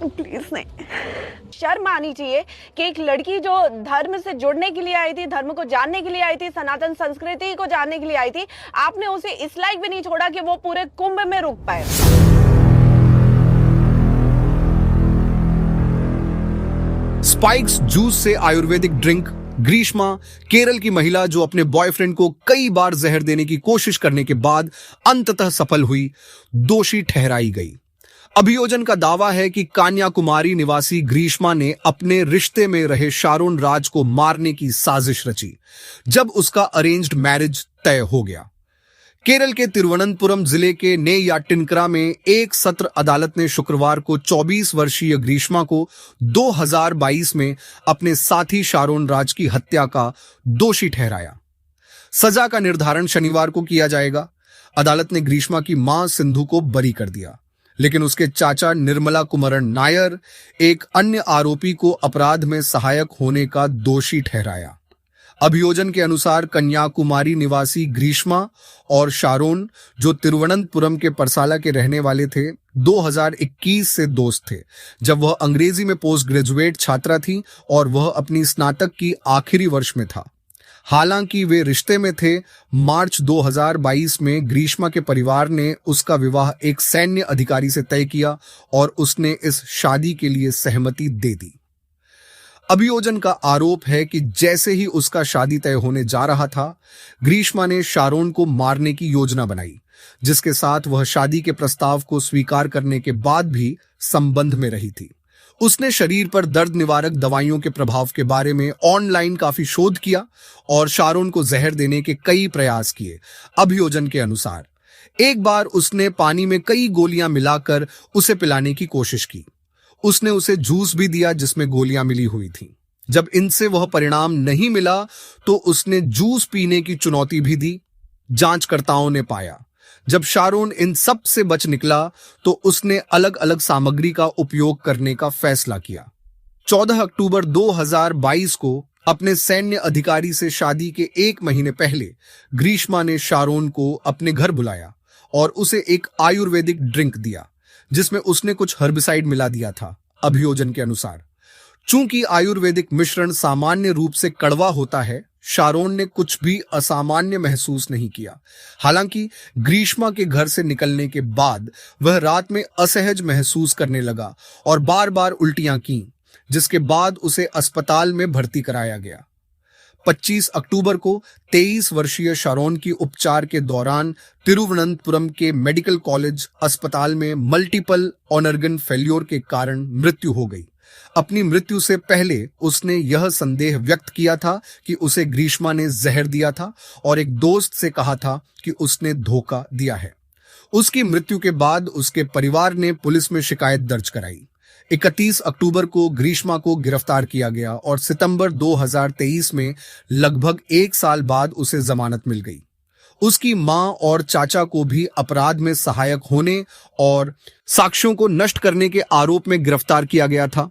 Please नहीं। शर्म आनी चाहिए कि एक लड़की जो धर्म से जुड़ने के लिए आई थी, धर्म को जानने के लिए आई थी, सनातन संस्कृति को जानने के लिए आई थी, आपने उसे इस लायक भी नहीं छोड़ा कि वो पूरे कुंभ में रुक पाए। स्पाइक्स जूस से आयुर्वेदिक ड्रिंक। ग्रीष्मा, केरल की महिला जो अपने बॉयफ्रेंड को कई बार जहर देने की कोशिश करने के बाद अंततः सफल हुई, दोषी ठहराई गई। अभियोजन का दावा है कि कन्याकुमारी निवासी ग्रीष्मा ने अपने रिश्ते में रहे शारोन राज को मारने की साजिश रची जब उसका अरेंज्ड मैरिज तय हो गया। केरल के तिरुवनंतपुरम जिले के नेय्याटिनकरा में एक सत्र अदालत ने शुक्रवार को 24 वर्षीय ग्रीष्मा को 2022 में अपने साथी शारोन राज की हत्या का दोषी ठहराया। सजा का निर्धारण शनिवार को किया जाएगा। अदालत ने ग्रीष्मा की मां सिंधु को बरी कर दिया, लेकिन उसके चाचा निर्मला कुमरन नायर एक अन्य आरोपी को अपराध में सहायक होने का दोषी ठहराया। अभियोजन के अनुसार कन्याकुमारी निवासी ग्रीष्मा और शारोन, जो तिरुवनंतपुरम के परसाला के रहने वाले थे, 2021 से दोस्त थे, जब वह अंग्रेजी में पोस्ट ग्रेजुएट छात्रा थी और वह अपनी स्नातक की आखिरी वर्ष में था। हालांकि वे रिश्ते में थे। मार्च 2022 में ग्रीष्मा के परिवार ने उसका विवाह एक सैन्य अधिकारी से तय किया और उसने इस शादी के लिए सहमति दे दी। अभियोजन का आरोप है कि जैसे ही उसका शादी तय होने जा रहा था, ग्रीष्मा ने शारोन को मारने की योजना बनाई, जिसके साथ वह शादी के प्रस्ताव को स्वीकार करने के बाद भी संबंध में रही थी। उसने शरीर पर दर्द निवारक दवाइयों के प्रभाव के बारे में ऑनलाइन काफी शोध किया और शारोन को जहर देने के कई प्रयास किए। अभियोजन के अनुसार एक बार उसने पानी में कई गोलियां मिलाकर उसे पिलाने की कोशिश की। उसने उसे जूस भी दिया जिसमें गोलियां मिली हुई थी। जब इनसे वह परिणाम नहीं मिला तो उसने जूस पीने की चुनौती भी दी। जांचकर्ताओं ने पाया जब शारोन इन सब से बच निकला तो उसने अलग अलग सामग्री का उपयोग करने का फैसला किया। 14 अक्टूबर 2022 को अपने सैन्य अधिकारी से शादी के 1 महीने पहले ग्रीष्मा ने शारोन को अपने घर बुलाया और उसे एक आयुर्वेदिक ड्रिंक दिया जिसमें उसने कुछ हर्बिसाइड मिला दिया था। अभियोजन के अनुसार चूंकि आयुर्वेदिक मिश्रण सामान्य रूप से कड़वा होता है, शारोन ने कुछ भी असामान्य महसूस नहीं किया। हालांकि ग्रीष्मा के घर से निकलने के बाद वह रात में असहज महसूस करने लगा और बार बार उल्टियां की, जिसके बाद उसे अस्पताल में भर्ती कराया गया। 25 अक्टूबर को 23 वर्षीय शारोन की उपचार के दौरान तिरुवनंतपुरम के मेडिकल कॉलेज अस्पताल में मल्टीपल ऑर्गन फेल्योर के कारण मृत्यु हो गई। अपनी मृत्यु से पहले उसने यह संदेह व्यक्त किया था कि उसे ग्रीष्मा ने जहर दिया था और एक दोस्त से कहा था कि उसने धोखा दिया है। उसकी मृत्यु के बाद उसके परिवार ने पुलिस में शिकायत दर्ज कराई। 31 अक्टूबर को ग्रीष्मा को गिरफ्तार किया गया और सितंबर 2023 में लगभग 1 साल बाद उसे जमानत मिल गई। उसकी मां और चाचा को भी अपराध में सहायक होने और साक्ष्यों को नष्ट करने के आरोप में गिरफ्तार किया गया था।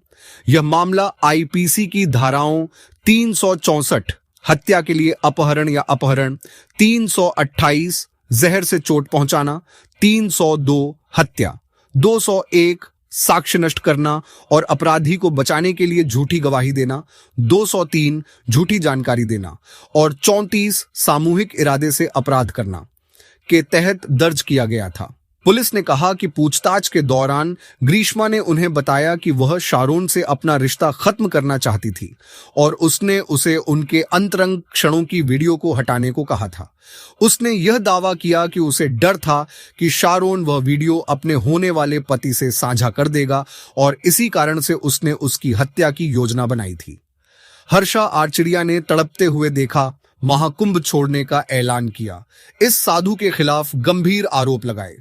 यह मामला आईपीसी की धाराओं 364 हत्या के लिए अपहरण या अपहरण, 328 जहर से चोट पहुंचाना, 302 हत्या, 201 साक्ष्य नष्ट करना और अपराधी को बचाने के लिए झूठी गवाही देना, 203 झूठी जानकारी देना और 34 सामूहिक इरादे से अपराध करना के तहत दर्ज किया गया था। पुलिस ने कहा कि पूछताछ के दौरान ग्रीष्मा ने उन्हें बताया कि वह शारोन से अपना रिश्ता खत्म करना चाहती थी और उसने उसे उनके अंतरंग क्षणों की वीडियो को हटाने को कहा था। उसने यह दावा किया कि उसे डर था कि शारोन वह वीडियो अपने होने वाले पति से साझा कर देगा और इसी कारण से उसने उसकी हत्या की योजना बनाई थी। हर्षा आर्चरिया ने तड़पते हुए देखा, महाकुंभ छोड़ने का ऐलान किया। इस साधु के खिलाफ गंभीर आरोप लगाए।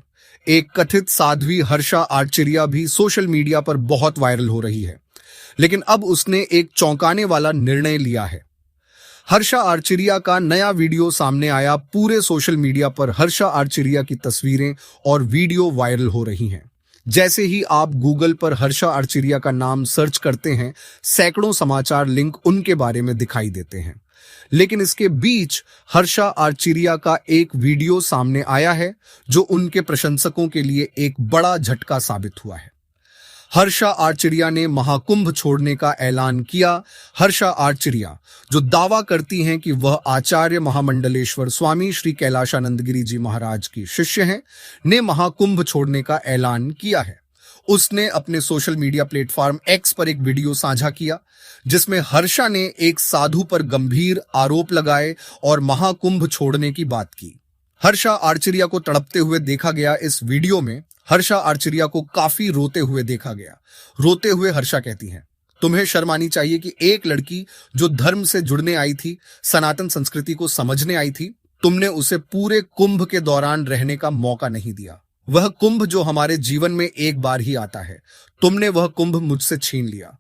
एक कथित साध्वी हर्षा आर्चरिया भी सोशल मीडिया पर बहुत वायरल हो रही है, लेकिन अब उसने एक चौंकाने वाला निर्णय लिया है। हर्षा आर्चरिया का नया वीडियो सामने आया। पूरे सोशल मीडिया पर हर्षा आर्चरिया की तस्वीरें और वीडियो वायरल हो रही हैं। जैसे ही आप गूगल पर हर्षा आर्चरिया का नाम सर्च करते हैं, सैकड़ों समाचार लिंक उनके बारे में दिखाई देते हैं। लेकिन इसके बीच हर्षा आर्चरिया का एक वीडियो सामने आया है जो उनके प्रशंसकों के लिए एक बड़ा झटका साबित हुआ है। हर्षा आर्चरिया ने महाकुंभ छोड़ने का ऐलान किया। हर्षा आर्चरिया, जो दावा करती हैं कि वह आचार्य महामंडलेश्वर स्वामी श्री कैलाशानंद गिरी जी महाराज की शिष्य हैं, ने महाकुंभ छोड़ने का ऐलान किया है। उसने अपने सोशल मीडिया प्लेटफॉर्म एक्स पर एक वीडियो साझा किया, जिसमें हर्षा ने एक साधु पर गंभीर आरोप लगाए और महाकुंभ छोड़ने की बात की। हर्षा आर्चरिया को तड़पते हुए देखा गया। इस वीडियो में हर्षा आर्चरिया को काफी रोते हुए देखा गया। रोते हुए हर्षा कहती हैं, तुम्हें शर्म आनी चाहिए कि एक लड़की जो धर्म से जुड़ने आई थी, सनातन संस्कृति को समझने आई थी, तुमने उसे पूरे कुंभ के दौरान रहने का मौका नहीं दिया। वह कुंभ जो हमारे जीवन में एक बार ही आता है, तुमने वह कुंभ मुझसे छीन लिया।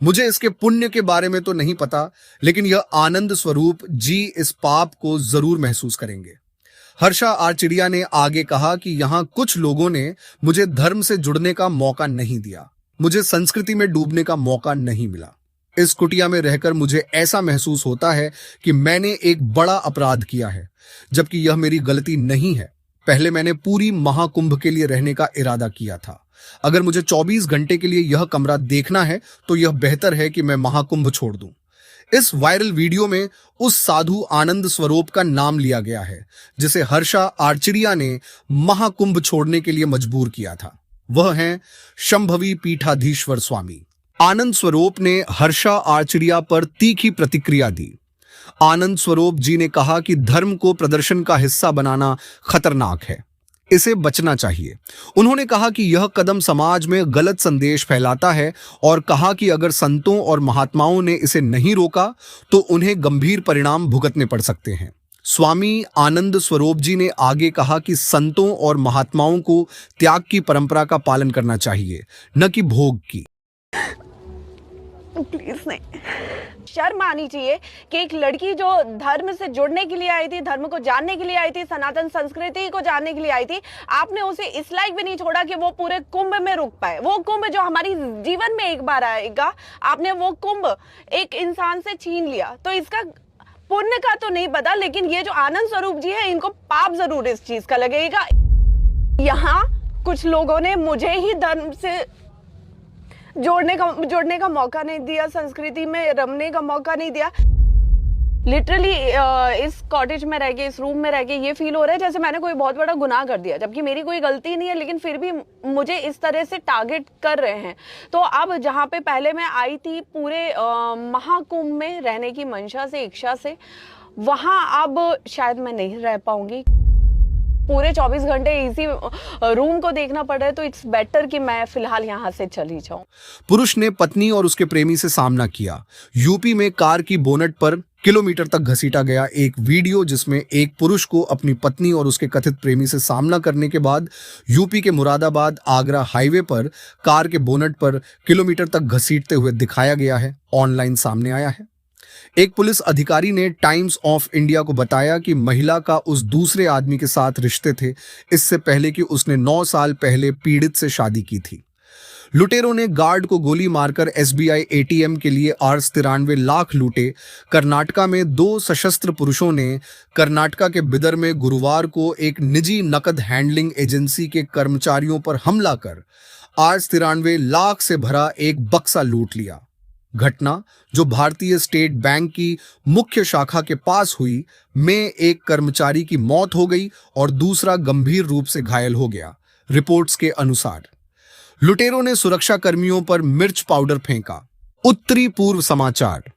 मुझे इसके पुण्य के बारे में तो नहीं पता, लेकिन यह आनंद स्वरूप जी इस पाप को जरूर महसूस करेंगे। हर्षा आर्चरिया ने आगे कहा कि यहां कुछ लोगों ने मुझे धर्म से जुड़ने का मौका नहीं दिया, मुझे संस्कृति में डूबने का मौका नहीं मिला। इस कुटिया में रहकर मुझे ऐसा महसूस होता है कि मैंने एक बड़ा अपराध किया है, जबकि यह मेरी गलती नहीं है। पहले मैंने पूरी महाकुंभ के लिए रहने का इरादा किया था। अगर मुझे 24 घंटे के लिए यह कमरा देखना है तो यह बेहतर है कि मैं महाकुंभ छोड़ दूं। इस वायरल वीडियो में उस साधु आनंद स्वरूप का नाम लिया गया है, जिसे हर्षा आर्चरिया ने महाकुंभ छोड़ने के लिए मजबूर किया था। वह हैं शंभवी पीठाधीश्वर स्वामी। आनंद स्वरूप ने हर्षा आर्चरिया पर तीखी प्रतिक्रिया दी। आनंद स्वरूप जी ने कहा कि धर्म को प्रदर्शन का हिस्सा बनाना खतरनाक है, इसे बचना चाहिए। उन्होंने कहा कि यह कदम समाज में गलत संदेश फैलाता है और कहा कि अगर संतों और महात्माओं ने इसे नहीं रोका तो उन्हें गंभीर परिणाम भुगतने पड़ सकते हैं। स्वामी आनंद स्वरूप जी ने आगे कहा कि संतों और महात्माओं को त्याग की परंपरा का पालन करना चाहिए, न कि भोग की। प्लीज नहीं, शर्म आनी चाहिए कि एक लड़की जो धर्म से जुड़ने के लिए आई थी, धर्म को जानने के लिए आई थी, सनातन संस्कृति को जानने के लिए आई थी, आपने उसे इस लायक भी नहीं छोड़ा कि वो पूरे कुंभ में रुक पाए। वो कुंभ जो हमारी जीवन में एक बार आएगा, आपने वो कुंभ एक इंसान से छीन लिया। तो इसका पुण्य का तो नहीं पता, लेकिन ये जो आनंद स्वरूप जी है, इनको पाप जरूर इस चीज का लगेगा। यहाँ कुछ लोगों ने मुझे ही धर्म से जोड़ने का मौका नहीं दिया, संस्कृति में रमने का मौका नहीं दिया। लिटरली इस कॉटेज में रह के, इस रूम में रह के ये फील हो रहा है जैसे मैंने कोई बहुत बड़ा गुनाह कर दिया, जबकि मेरी कोई गलती नहीं है, लेकिन फिर भी मुझे इस तरह से टारगेट कर रहे हैं। तो अब जहाँ पे पहले मैं आई थी पूरे महाकुंभ में रहने की मंशा से, इच्छा से, वहाँ अब शायद मैं नहीं रह पाऊंगी। पूरे 24 घंटे इसी रूम को देखना पड़ रहा है, तो इट्स बेटर कि मैं फिलहाल यहाँ से चली जाऊं। पुरुष ने पत्नी और उसके प्रेमी से सामना किया। यूपी में कार की बोनट पर किलोमीटर तक घसीटा गया एक वीडियो, जिसमें एक पुरुष को अपनी पत्नी और उसके कथित प्रेमी से सामना करने के बाद यूपी के मुरादाबाद आगरा हाईवे पर कार के बोनट पर किलोमीटर तक घसीटते हुए दिखाया गया है, ऑनलाइन सामने आया है। एक पुलिस अधिकारी ने टाइम्स ऑफ इंडिया को बताया कि महिला का उस दूसरे आदमी के साथ रिश्ते थे, इससे पहले कि उसने 9 साल पहले पीड़ित से शादी की थी। लुटेरों ने गार्ड को गोली मारकर एसबीआई एटीएम के लिए 93 लाख लूटे। कर्नाटका में 2 सशस्त्र पुरुषों ने कर्नाटका के बिदर में गुरुवार को एक निजी नकद हैंडलिंग एजेंसी के कर्मचारियों पर हमला कर 93 लाख से भरा एक बक्सा लूट लिया। घटना, जो भारतीय स्टेट बैंक की मुख्य शाखा के पास हुई, में एक कर्मचारी की मौत हो गई और दूसरा गंभीर रूप से घायल हो गया। रिपोर्ट्स के अनुसार लुटेरों ने सुरक्षा कर्मियों पर मिर्च पाउडर फेंका। उत्तरी पूर्व समाचार।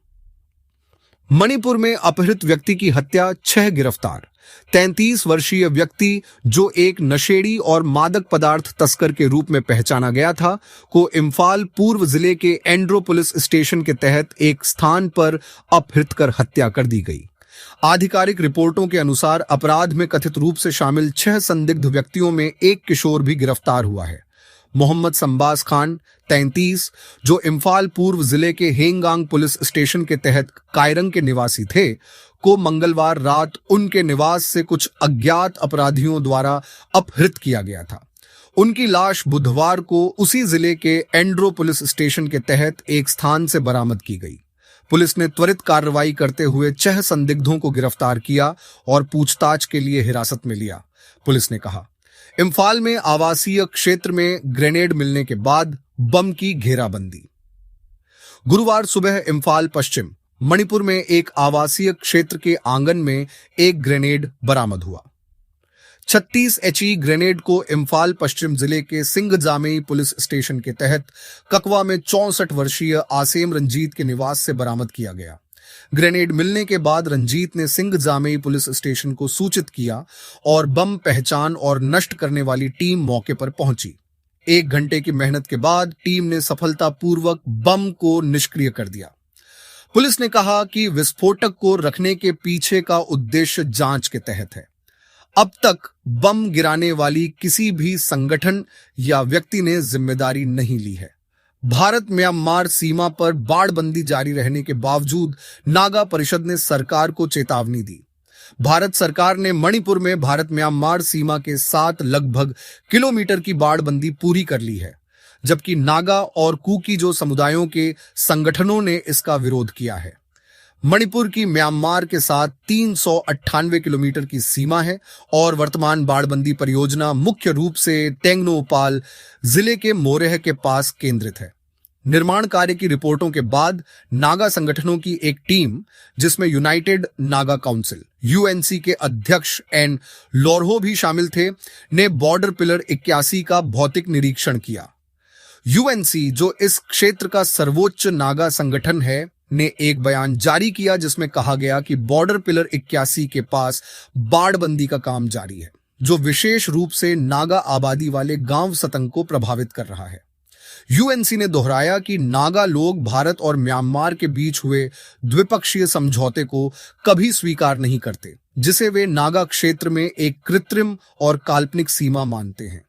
मणिपुर में अपहृत व्यक्ति की हत्या, 6 गिरफ्तार। 33 वर्षीय व्यक्ति, जो एक नशेड़ी और मादक पदार्थ तस्कर के रूप में पहचाना गया था, को इम्फाल पूर्व जिले के एंड्रो पुलिस स्टेशन के तहत एक स्थान पर अपहृत कर हत्या कर दी गई। आधिकारिक रिपोर्टों के अनुसार अपराध में कथित रूप से शामिल 6 संदिग्ध व्यक्तियों में एक किशोर भी गिरफ्तार हुआ है। मोहम्मद संबाज खान, 33, जो इम्फाल पूर्व जिले के हेंगांग पुलिस स्टेशन के तहत कायरंग के निवासी थे, को मंगलवार रात उनके निवास से कुछ अज्ञात अपराधियों द्वारा अपहृत किया गया था। उनकी लाश बुधवार को उसी जिले के एंड्रो पुलिस स्टेशन के तहत एक स्थान से बरामद की गई। पुलिस ने त्वरित कार्रवाई करते हुए 6 संदिग्धों को गिरफ्तार किया और पूछताछ के लिए हिरासत में लिया। पुलिस ने कहा, इम्फाल में आवासीय क्षेत्र में ग्रेनेड मिलने के बाद बम की घेराबंदी। गुरुवार सुबह इम्फाल पश्चिम मणिपुर में एक आवासीय क्षेत्र के आंगन में एक ग्रेनेड बरामद हुआ। 36 HE ग्रेनेड को इम्फाल पश्चिम जिले के सिंगजामेई पुलिस स्टेशन के तहत ककवा में 64 वर्षीय आसेम रंजीत के निवास से बरामद किया गया। ग्रेनेड मिलने के बाद रंजीत ने सिंगजामेई पुलिस स्टेशन को सूचित किया और बम पहचान और नष्ट करने वाली टीम मौके पर पहुंची। 1 घंटे की मेहनत के बाद टीम ने सफलतापूर्वक बम को निष्क्रिय कर दिया। पुलिस ने कहा कि विस्फोटक को रखने के पीछे का उद्देश्य जांच के तहत है। अब तक बम गिराने वाली किसी भी संगठन या व्यक्ति ने जिम्मेदारी नहीं ली है। भारत म्यांमार सीमा पर बाड़बंदी जारी रहने के बावजूद नागा परिषद ने सरकार को चेतावनी दी। भारत सरकार ने मणिपुर में भारत म्यांमार सीमा के 7 लगभग किलोमीटर की बाड़बंदी पूरी कर ली है, जबकि नागा और कुकी-जो समुदायों के संगठनों ने इसका विरोध किया है। मणिपुर की म्यांमार के साथ 398 किलोमीटर की सीमा है और वर्तमान बाड़बंदी परियोजना मुख्य रूप से टेंगनोपाल जिले के मोरेह के पास केंद्रित है। निर्माण कार्य की रिपोर्टों के बाद नागा संगठनों की एक टीम, जिसमें यूनाइटेड नागा काउंसिल UNC के अध्यक्ष एन लोरहो भी शामिल थे, ने बॉर्डर पिलर 81 का भौतिक निरीक्षण किया। UNC, जो इस क्षेत्र का सर्वोच्च नागा संगठन है, ने एक बयान जारी किया जिसमें कहा गया कि बॉर्डर पिलर 81 के पास बाड़बंदी का काम जारी है, जो विशेष रूप से नागा आबादी वाले गांव सतंग को प्रभावित कर रहा है। UNC ने दोहराया कि नागा लोग भारत और म्यांमार के बीच हुए द्विपक्षीय समझौते को कभी स्वीकार नहीं करते, जिसे वे नागा क्षेत्र में एक कृत्रिम और काल्पनिक सीमा मानते हैं।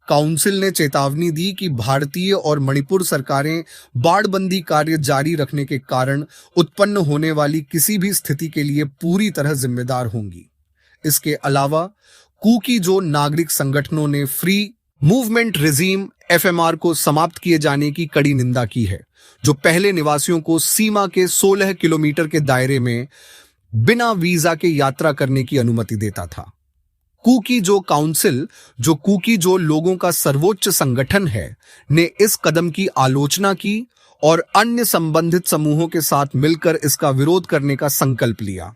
काउंसिल ने चेतावनी दी कि भारतीय और मणिपुर सरकारें बाड़बंदी कार्य जारी रखने के कारण उत्पन्न होने वाली किसी भी स्थिति के लिए पूरी तरह जिम्मेदार होंगी। इसके अलावा कुकी-जो नागरिक संगठनों ने फ्री मूवमेंट रेजीम FMR को समाप्त किए जाने की कड़ी निंदा की है, जो पहले निवासियों को सीमा के 16 किलोमीटर के दायरे में बिना वीजा के यात्रा करने की अनुमति देता था। कुकी-जो काउंसिल, जो कुकी-जो लोगों का सर्वोच्च संगठन है, ने इस कदम की आलोचना की और अन्य संबंधित समूहों के साथ मिलकर इसका विरोध करने का संकल्प लिया।